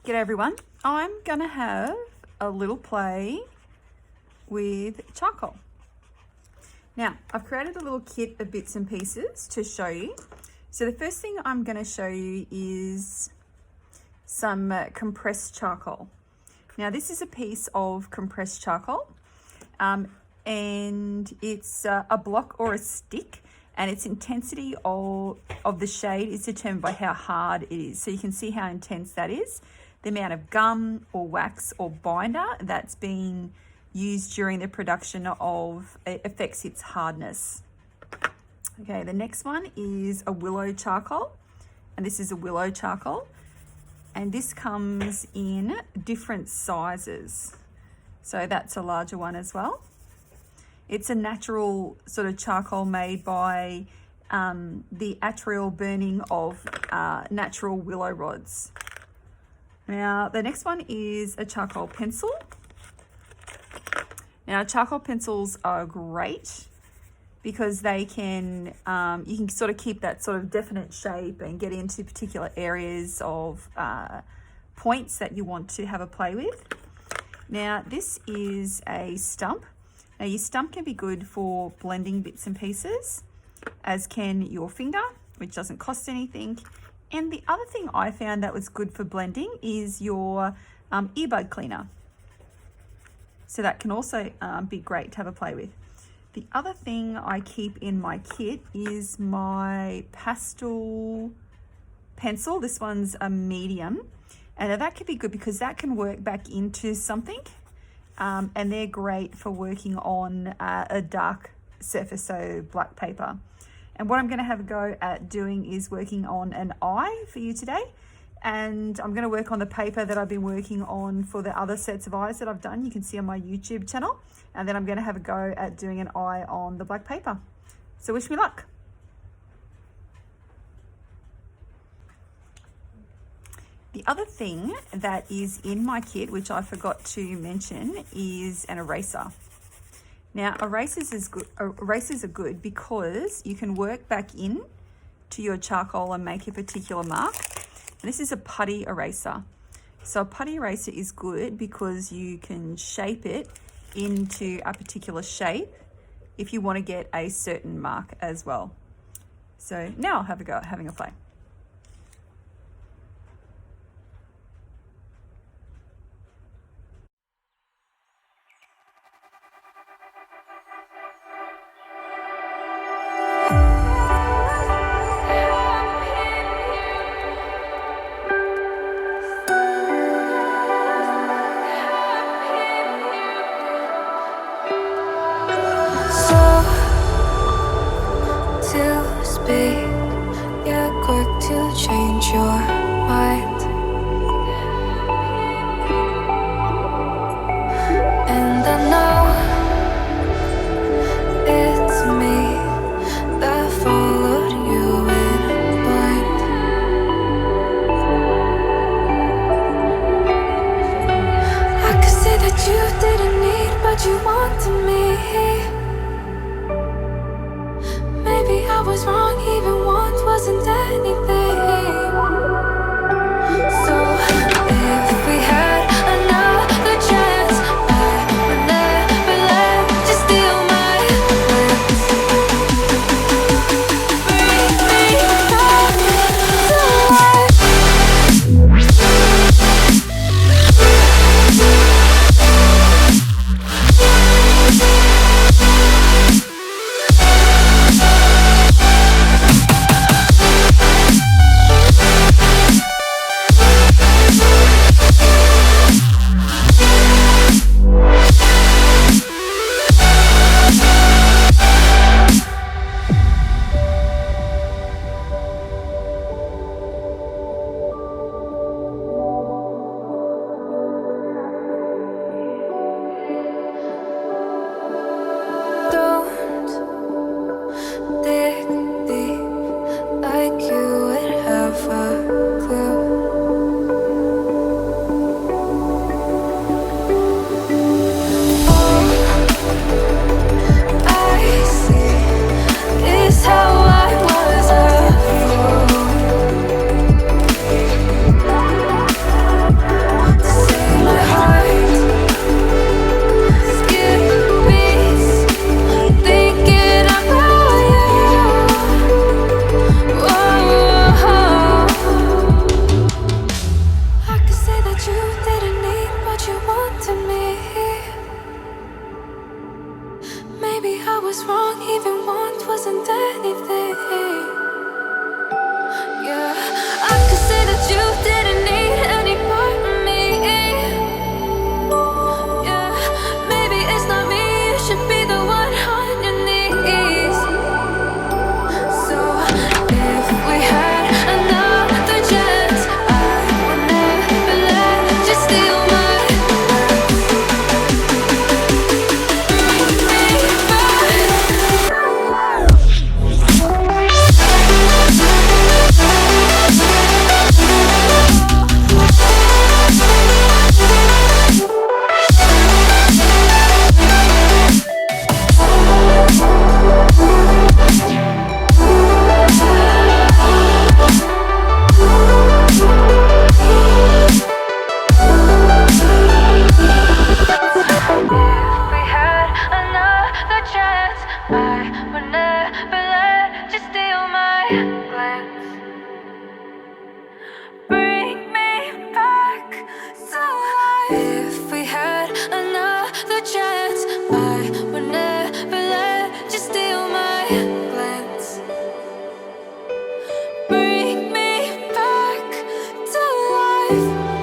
G'day everyone. I'm gonna have a little play with charcoal. Now, I've created a little kit of bits and pieces to show you. So the first thing I'm gonna show you is some compressed charcoal. Now this is a piece of compressed charcoal and it's a block or a stick, and its intensity of the shade is determined by how hard it is. So you can see how intense that is. The amount of gum or wax or binder that's been used during the production of it affects its hardness. Okay, the next one is a willow charcoal, and this is a willow charcoal, and this comes in different sizes. So that's a larger one as well. It's a natural sort of charcoal made by the atrial burning of natural willow rods. Now, the next one is a charcoal pencil. Now, charcoal pencils are great because they can, you can sort of keep that sort of definite shape and get into particular areas of points that you want to have a play with. Now, this is a stump. Now, your stump can be good for blending bits and pieces, as can your finger, which doesn't cost anything. And the other thing I found that was good for blending is your earbud cleaner. So that can also be great to have a play with. The other thing I keep in my kit is my pastel pencil. This one's a medium. And that could be good because that can work back into something. And they're great for working on a dark surface, so black paper. And what I'm going to have a go at doing is working on an eye for you today. And I'm going to work on the paper that I've been working on for the other sets of eyes that I've done. You can see on my YouTube channel. And then I'm going to have a go at doing an eye on the black paper. So wish me luck. The other thing that is in my kit, which I forgot to mention, is an eraser. Now, erasers are good because you can work back in to your charcoal and make a particular mark. And this is a putty eraser. So a putty eraser is good because you can shape it into a particular shape if you want to get a certain mark as well. So now I'll have a go at having a play. Change your mind, and I know it's me that followed you in blind. I could say that you didn't need, but you wanted me. Maybe I was wrong, even once wasn't anything. alive.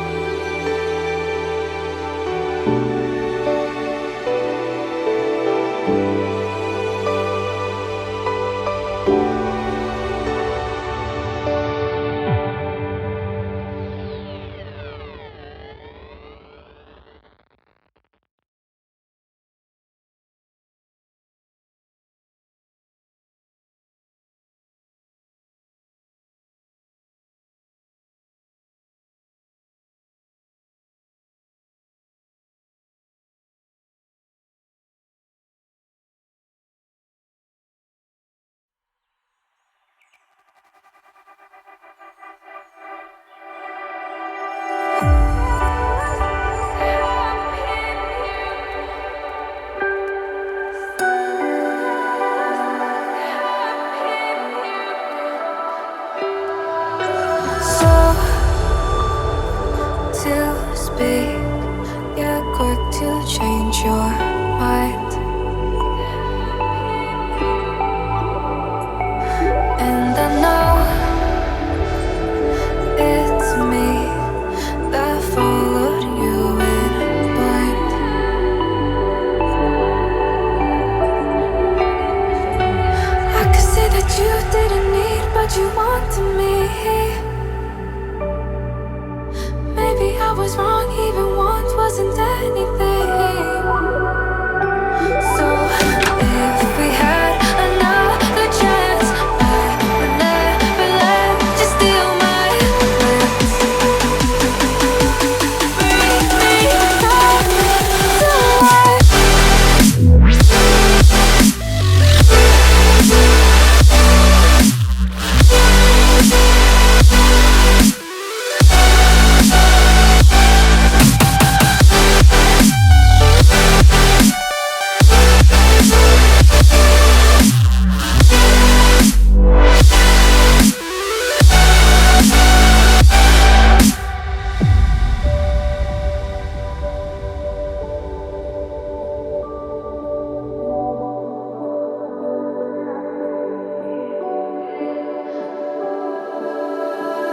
To speak, yeah, quick to change your mind. And I know it's me that followed you in blind. I could say that you didn't need, but you wanted me. Maybe I was wrong, even once wasn't anything. So if we had another chance, I would never let you steal my glance. Bring me back to life.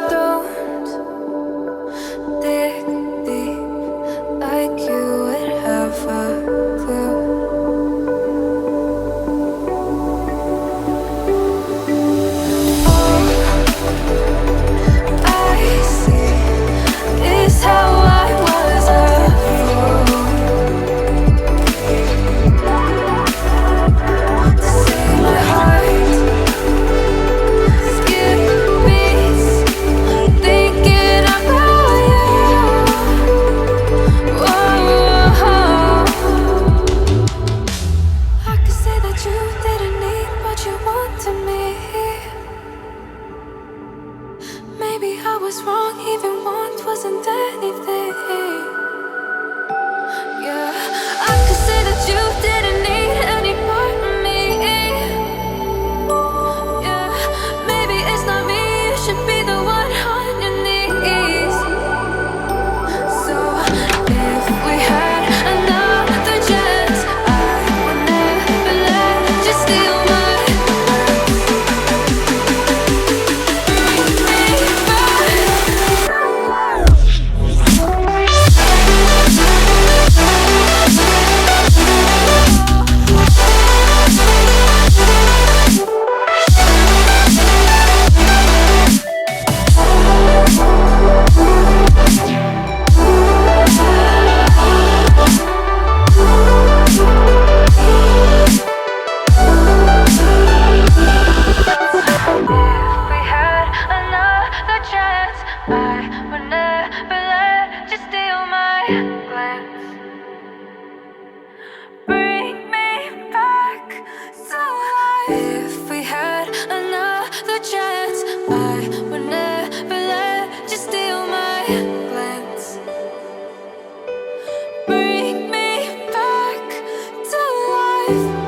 Don't dig deep like you would have a clue. All I see is how I was a fool to see my heart skip beats thinking about you. Whoa. I could say that you didn't need, but you wanted me. Maybe I was wrong, even once wasn't anything. Yeah, I could say that you didn't need any part of me. Yeah, maybe it's not me, you should be the one on your knees. So if we had another chance, I would never let you steal my glance. Bring me If we had another chance, I would never let you steal my glance. Bring me back to life. If we had another chance, I would never let you steal my glance. Bring me back to life.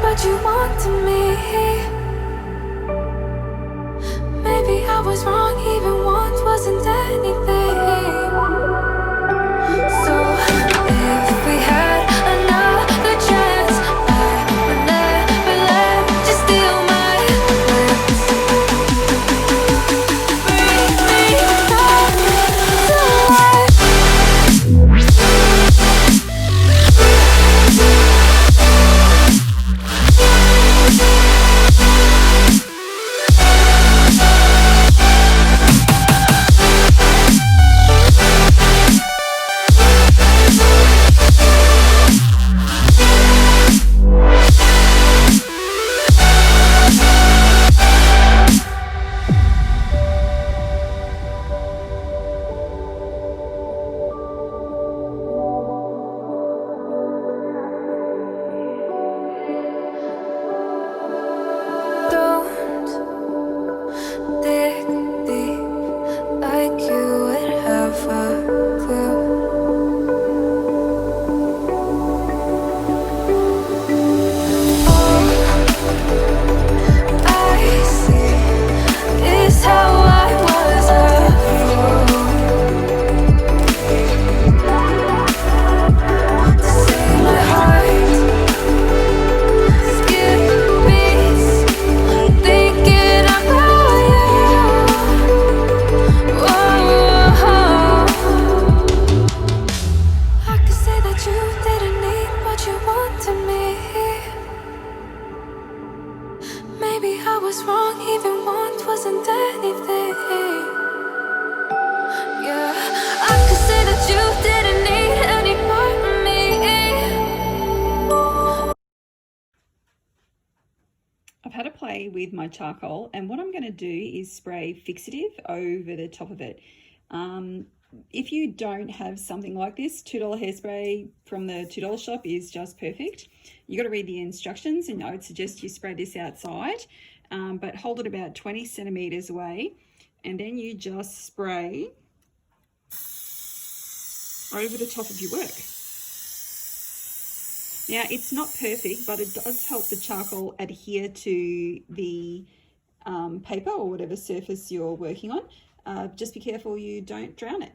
what you want to me. Maybe I was wrong, even once wasn't anything. So if we had another chance, I would never let you steal my lips. Bring me back to life. Don't dig deep like you would have a clue. All I see is how I was a fool to see my heart skip beats, thinking about you. Whoa. I could say that you didn't need what you want to me. Maybe I was wrong, even once wasn't anything. Yeah, I could say that you didn't need any part of me. I've had a play with my charcoal, and what I'm going to do is spray fixative over the top of it. If you don't have something like this, $2 hairspray from the $2 shop is just perfect. You got to read the instructions, and I would suggest you spray this outside, but hold it about 20 centimeters away, and then you just spray over the top of your work. Now, it's not perfect, but it does help the charcoal adhere to the paper or whatever surface you're working on. Just be careful you don't drown it.